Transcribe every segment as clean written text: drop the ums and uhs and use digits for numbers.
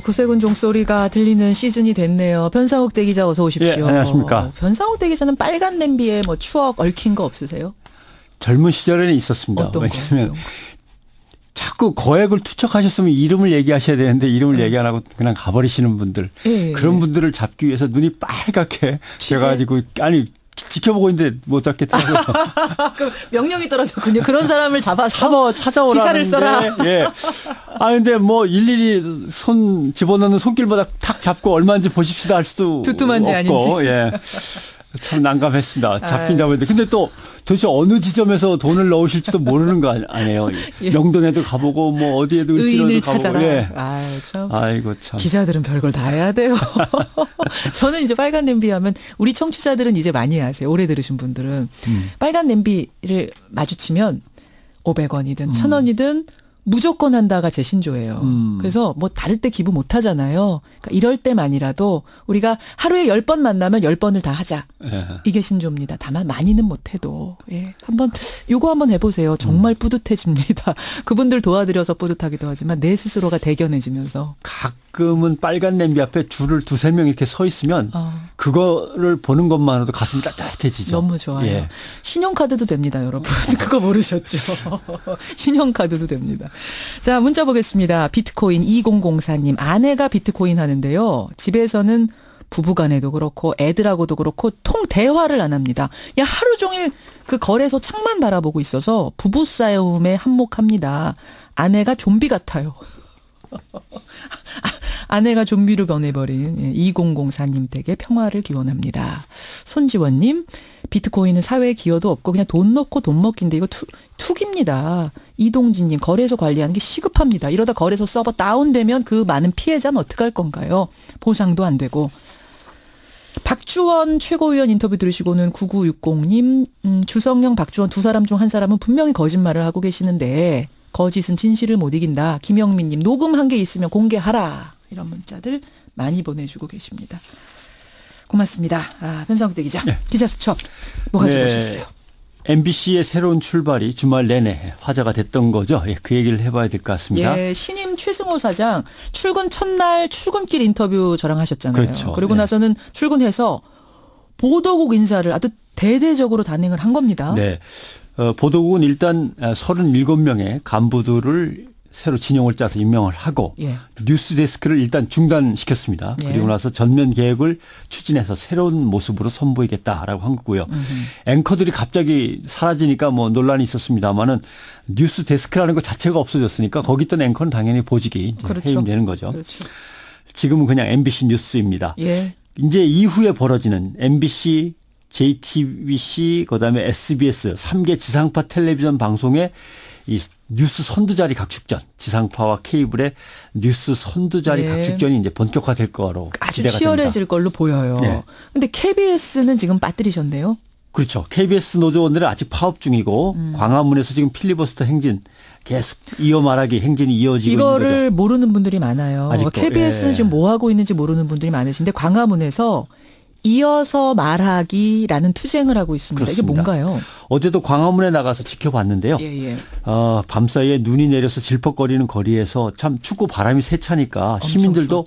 구세군 종소리가 들리는 시즌이 됐네요. 변상욱 대기자 어서 오십시오. 예, 안녕하십니까. 변상욱 대기자는 빨간 냄비에 뭐 추억 얽힌 거 없으세요? 젊은 시절에는 있었습니다. 왜냐하면 자꾸 거액을 투척하셨으면 이름을 얘기하셔야 되는데 이름을 얘기 안 하고 그냥 가버리시는 분들. 그런 분들을 잡기 위해서 눈이 빨갛게 돼가지고 아니 지켜보고 있는데 못 잡겠더라고요. 그 명령이 떨어졌군요. 그런 사람을 잡아서 찾아오라는데. 기사를 써라. 예. 근데 뭐 일일이 손 집어넣는 손길마다 탁 잡고 얼마인지 보십시다 할 수도 두툼한지 없고. 아닌지. 예. 참 난감했습니다. 잡긴 잡았는데. 근데 또 도대체 어느 지점에서 돈을 넣으실지도 모르는 거 아니에요. 예. 명동에도 가보고 뭐 어디에도 의인을 가보고. 찾아라. 예. 참. 아이고 참. 기자들은 별걸 다 해야 돼요. 저는 이제 빨간 냄비 하면 우리 청취자들은 이제 많이 아세요. 오래 들으신 분들은. 빨간 냄비를 마주치면 500원이든 1000원이든 무조건 한다가 제 신조예요. 그래서 뭐 다를 때 기부 못 하잖아요. 그러니까 이럴 때만이라도 우리가 하루에 10번 만나면 10번을 다 하자. 예. 이게 신조입니다. 다만 많이는 못 해도. 예. 요거 한번 해보세요. 정말 뿌듯해집니다. 그분들 도와드려서 뿌듯하기도 하지만 내 스스로가 대견해지면서. 가끔은 빨간 냄비 앞에 줄을 2-3명 이렇게 서 있으면 그거를 보는 것만으로도 가슴이 따뜻해지죠. 너무 좋아요. 예. 신용카드도 됩니다, 여러분. 그거 모르셨죠? 신용카드도 됩니다. 자, 문자 보겠습니다. 비트코인 2004님. 아내가 비트코인 하는데요. 집에서는 부부간에도 그렇고 애들하고도 그렇고 통 대화를 안 합니다. 그냥 하루 종일 그 거래소 창만 바라보고 있어서 부부싸움에 한몫합니다. 아내가 좀비 같아요. 아내가 좀비로 변해버린 2004님 댁에 평화를 기원합니다. 손지원님, 비트코인은 사회에 기여도 없고 그냥 돈 넣고 돈 먹기인데 이거 투기입니다. 이동진님, 거래소 관리하는 게 시급합니다. 이러다 거래소 서버 다운되면 그 많은 피해자는 어떡할 건가요? 보상도 안 되고. 박주원 최고위원 인터뷰 들으시고는 9960님, 주성영, 박주원 두 사람 중 한 사람은 분명히 거짓말을 하고 계시는데 거짓은 진실을 못 이긴다. 김영민님, 녹음한 게 있으면 공개하라. 이런 문자들 많이 보내주고 계십니다. 고맙습니다. 변상욱 대기자. 네. 기자 수첩 뭐 가지고 오셨어요? MBC의 새로운 출발이 주말 내내 화제가 됐던 거죠. 그 얘기를 해봐야 될 것 같습니다. 예, 신임 최승호 사장 출근 첫날 출근길 인터뷰 저랑 하셨잖아요. 그렇죠. 그리고 나서는 출근해서 보도국 인사를 아주 대대적으로 단행을 한 겁니다. 네. 보도국은 일단 37명의 간부들을 새로 진영을 짜서 임명을 하고 뉴스데스크를 일단 중단시켰습니다. 그리고 나서 전면 계획을 추진해서 새로운 모습으로 선보이겠다라고 한 거고요. 앵커들이 갑자기 사라지니까 뭐 논란이 있었습니다마는 뉴스데스크라는 것 자체가 없어졌으니까 거기 있던 앵커는 당연히 보직이 해임되는 거죠. 그렇죠. 지금은 그냥 MBC 뉴스입니다. 이제 이후에 벌어지는 MBC, JTBC, 그다음에 SBS 3개 지상파 텔레비전 방송의 이 뉴스 선두자리 각축전, 지상파와 케이블의 뉴스 선두자리 각축전이 이제 본격화될 거로 아주 기대가 치열해질 됩니다. 걸로 보여요. 그런데 KBS는 지금 빠뜨리셨네요. 그렇죠. KBS 노조원들은 아직 파업 중이고 광화문에서 지금 필리버스터 행진 계속 이어 말하기 행진이 이어지고 있는 거죠. 이거를 모르는 분들이 많아요. 아직도, KBS는 지금 뭐 하고 있는지 모르는 분들이 많으신데 광화문에서 이어서 말하기라는 투쟁을 하고 있습니다. 그렇습니다. 이게 뭔가요? 어제도 광화문에 나가서 지켜봤는데요. 밤사이에 눈이 내려서 질퍽거리는 거리에서 참 춥고 바람이 세차니까 시민들도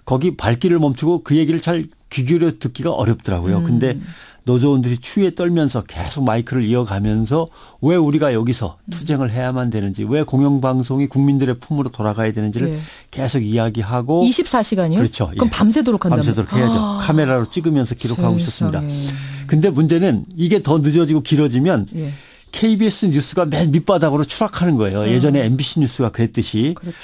거기 발길을 멈추고 그 얘기를 잘 귀 기울여 듣기가 어렵더라고요. 근데 노조원들이 추위에 떨면서 계속 마이크를 이어가면서 왜 우리가 여기서 투쟁을 해야만 되는지, 왜 공영방송이 국민들의 품으로 돌아가야 되는지를 계속 이야기하고. 24시간이요? 그렇죠. 그럼 밤새도록 한다면. 밤새도록 해야죠. 카메라로 찍으면서 기록하고 있었습니다. 근데 문제는 이게 더 늦어지고 길어지면 KBS 뉴스가 맨 밑바닥으로 추락하는 거예요. 예전에 MBC 뉴스가 그랬듯이. 그렇죠.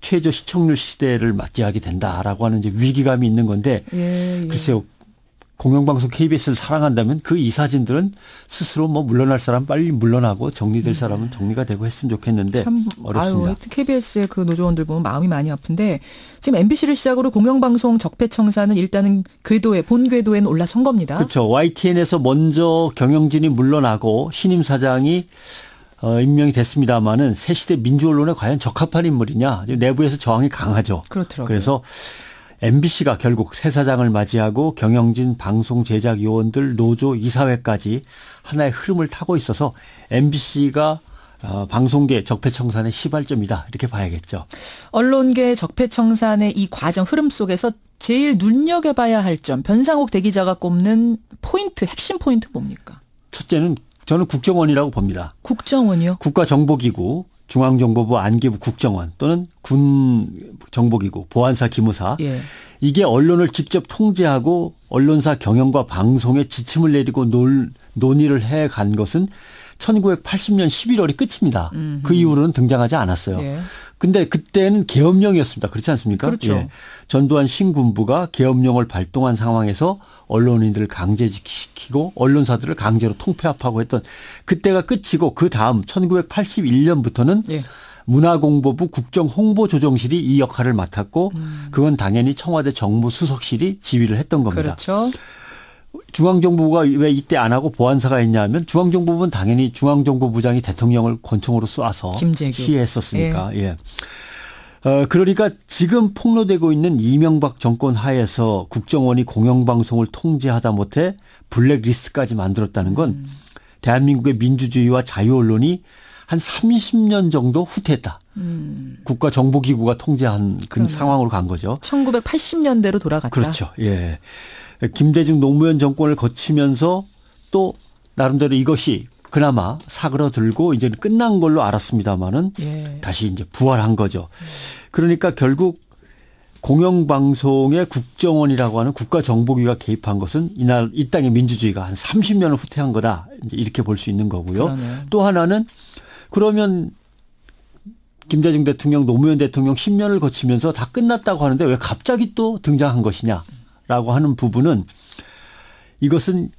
최저 시청률 시대를 맞이하게 된다라고 하는 이제 위기감이 있는 건데 글쎄요. 공영방송 KBS를 사랑한다면 그 이사진들은 스스로 뭐 물러날 사람 빨리 물러나고 정리될 사람은 정리가 되고 했으면 좋겠는데 참 어렵습니다. KBS의 그 노조원들 보면 마음이 많이 아픈데 지금 MBC를 시작으로 공영방송 적폐청산은 일단은 본 궤도에는 올라선 겁니다. 그렇죠. YTN에서 먼저 경영진이 물러나고 신임 사장이 임명이 됐습니다마는 새 시대 민주언론에 과연 적합한 인물이냐. 내부에서 저항이 강하죠. 그렇더라고요. 그래서 MBC가 결국 새 사장을 맞이하고 경영진, 방송 제작 요원들, 노조, 이사회까지 하나의 흐름을 타고 있어서 MBC가 방송계 적폐청산의 시발점이다 이렇게 봐야겠죠. 언론계 적폐청산의 이 과정 흐름 속에서 제일 눈여겨봐야 할 점, 변상욱 대기자가 꼽는 포인트, 핵심 포인트 뭡니까? 첫째는 저는 국정원이라고 봅니다. 국정원이요? 국가정보기구, 중앙정보부, 안기부, 국정원 또는 군정보기구, 보안사, 기무사. 예. 이게 언론을 직접 통제하고 언론사 경영과 방송에 지침을 내리고 논의를 해간 것은 1980년 11월이 끝입니다. 그 이후로는 등장하지 않았어요. 그런데 예. 그때는 계엄령이었습니다. 그렇지 않습니까? 그렇죠. 예. 전두환 신군부가 계엄령을 발동한 상황에서 언론인들을 강제시키고 언론사들을 강제로 통폐합하고 했던 그때가 끝이고 그 다음 1981년부터는 예. 문화공보부 국정홍보조정실이 이 역할을 맡았고 그건 당연히 청와대 정무수석실이 지휘를 했던 겁니다. 그렇죠. 중앙정보부가 왜 이때 안 하고 보안사가 했냐면 중앙정보부는 당연히 중앙정보부장이 대통령을 권총으로 쏴서 시해했었으니까. 예. 그러니까 지금 폭로되고 있는 이명박 정권 하에서 국정원이 공영방송을 통제하다 못해 블랙리스트까지 만들었다는 건 대한민국의 민주주의와 자유언론이 한 30년 정도 후퇴했다. 국가정보기구가 통제한 그 상황으로 간 거죠. 1980년대로 돌아갔다. 그렇죠. 예. 김대중 노무현 정권을 거치면서 또 나름대로 이것이 그나마 사그러들고 이제는 끝난 걸로 알았습니다마는 예. 다시 이제 부활한 거죠. 그러니까 결국 공영방송의 국정원이라고 하는 국가정보기가 개입한 것은 이 땅의 민주주의가 한 30년을 후퇴한 거다. 이제 이렇게 볼 수 있는 거고요. 그러네. 또 하나는 그러면 김대중 대통령, 노무현 대통령 10년을 거치면서 다 끝났다고 하는데 왜 갑자기 또 등장한 것이냐라고 하는 부분은 이것은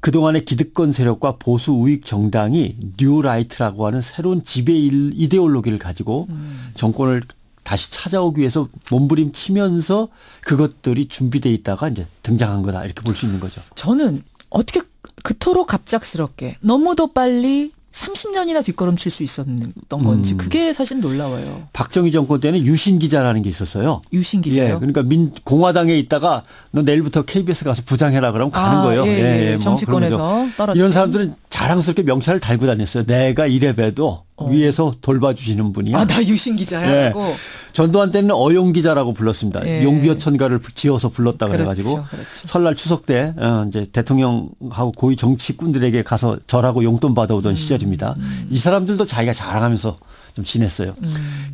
그동안의 기득권 세력과 보수 우익 정당이 뉴라이트라고 하는 새로운 지배 이데올로기를 가지고 정권을 다시 찾아오기 위해서 몸부림치면서 그것들이 준비돼 있다가 이제 등장한 거다 이렇게 볼 수 있는 거죠. 저는 어떻게 그토록 갑작스럽게 너무도 빨리 30년이나 뒷걸음칠 수 있었던 건지 그게 사실 놀라워요. 박정희 정권 때는 유신 기자라는 게 있었어요. 유신 기자요? 예, 그러니까 공화당에 있다가 너 내일부터 KBS 가서 부장해라 그러면 가는 거예요. 예, 정치권에서 떨어져. 이런 사람들은 자랑스럽게 명찰을 달고 다녔어요. 내가 이래봬도 위에서 돌봐주시는 분이야. 나 유신 기자야. 고 전두환 때는 어용 기자라고 불렀습니다. 예. 용비어천가를 지어서 불렀다 그래가지고 그렇죠. 설날 추석 때 이제 대통령하고 고위 정치꾼들에게 가서 절하고 용돈 받아오던 시절입니다. 이 사람들도 자기가 자랑하면서 좀 지냈어요.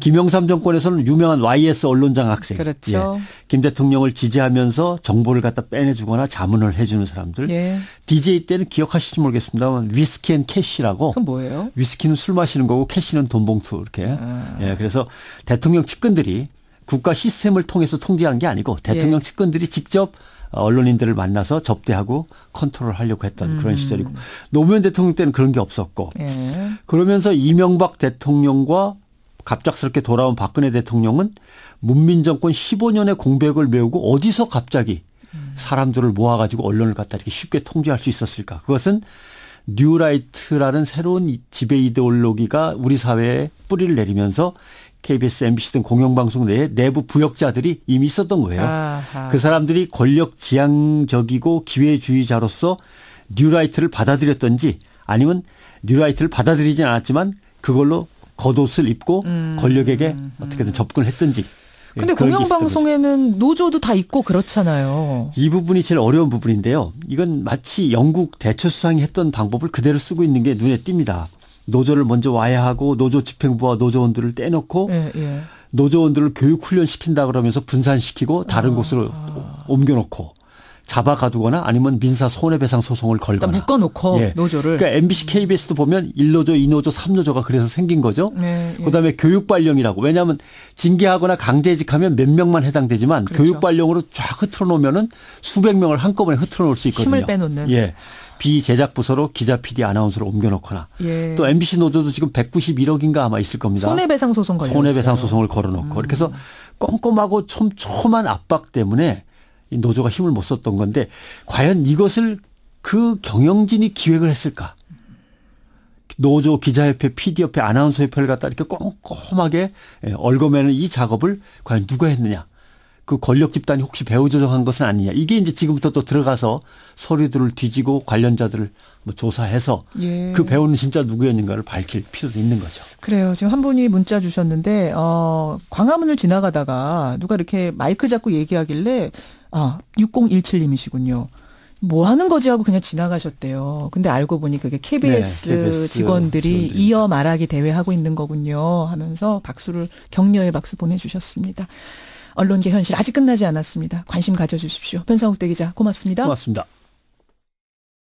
김영삼 정권에서는 유명한 YS 언론장 학생. 그렇죠. 예. 김 대통령을 지지하면서 정보를 갖다 빼내주거나 자문을 해주는 사람들. 예. DJ 때는 기억하실지 모르겠습니다만 위스키 앤 캐시라고. 그건 뭐예요? 위스키는 술 마시는 거고 캐시는 돈 봉투 이렇게. 예. 그래서 대통령 측근들이 국가 시스템을 통해서 통제한 게 아니고 대통령 예. 측근들이 직접 언론인들을 만나서 접대하고 컨트롤하려고 했던 그런 시절이고 노무현 대통령 때는 그런 게 없었고 예. 그러면서 이명박 대통령과 갑작스럽게 돌아온 박근혜 대통령은 문민정권 15년의 공백을 메우고 어디서 갑자기 사람들을 모아가지고 언론을 갖다 이렇게 쉽게 통제할 수 있었을까? 그것은 뉴라이트라는 새로운 지배 이데올로기가 우리 사회에 뿌리를 내리면서 KBS, MBC 등 공영방송 내에 내부 부역자들이 이미 있었던 거예요. 아하. 그 사람들이 권력 지향적이고 기회주의자로서 뉴라이트를 받아들였던지 아니면 뉴라이트를 받아들이진 않았지만 그걸로 겉옷을 입고 권력에게 어떻게든 접근을 했던지. 근데 공영방송에는 노조도 다 있고 그렇잖아요. 이 부분이 제일 어려운 부분인데요. 이건 마치 영국 대처수상이 했던 방법을 그대로 쓰고 있는 게 눈에 띕니다. 노조를 먼저 와야하고 노조 집행부와 노조원들을 떼놓고 예. 노조원들을 교육훈련 시킨다 그러면서 분산시키고 다른 곳으로 옮겨놓고 잡아가두거나 아니면 민사 손해배상 소송을 걸거나. 묶어놓고 예. 노조를. 그러니까 MBC, KBS도 보면 1노조, 2노조, 3노조가 그래서 생긴 거죠. 예. 그다음에 교육발령이라고. 왜냐하면 징계하거나 강제직하면 몇 명만 해당되지만 그렇죠. 교육발령으로 쫙 흐트러놓으면은 수백 명을 한꺼번에 흐트러놓을 수 있거든요. 힘을 빼놓는. 예. 비제작 부서로 기자, PD, 아나운서를 옮겨놓거나 예. 또 MBC 노조도 지금 191억인가 아마 있을 겁니다. 손해배상 소송 걸렸어요. 손해배상 소송을 걸어놓고 그렇게 해서 꼼꼼하고 촘촘한 압박 때문에 이 노조가 힘을 못 썼던 건데 과연 이것을 그 경영진이 기획을 했을까? 노조, 기자협회, PD협회, 아나운서협회를 갖다 이렇게 꼼꼼하게 얽어매는 이 작업을 과연 누가 했느냐? 그 권력 집단이 혹시 배후 조정한 것은 아니냐. 이게 이제 지금부터 또 들어가서 서류들을 뒤지고 관련자들을 뭐 조사해서 예. 그 배우는 진짜 누구였는가를 밝힐 필요도 있는 거죠. 그래요. 지금 한 분이 문자 주셨는데 광화문을 지나가다가 누가 이렇게 마이크 잡고 얘기하길래 6017님이시군요. 뭐 하는 거지 하고 그냥 지나가셨대요. 근데 알고 보니 그게 KBS, 네, KBS 직원들이 이어 말하기 대회 하고 있는 거군요 하면서 격려의 박수 보내주셨습니다. 언론계 현실 아직 끝나지 않았습니다. 관심 가져주십시오. 변상욱 대기자 고맙습니다. 고맙습니다.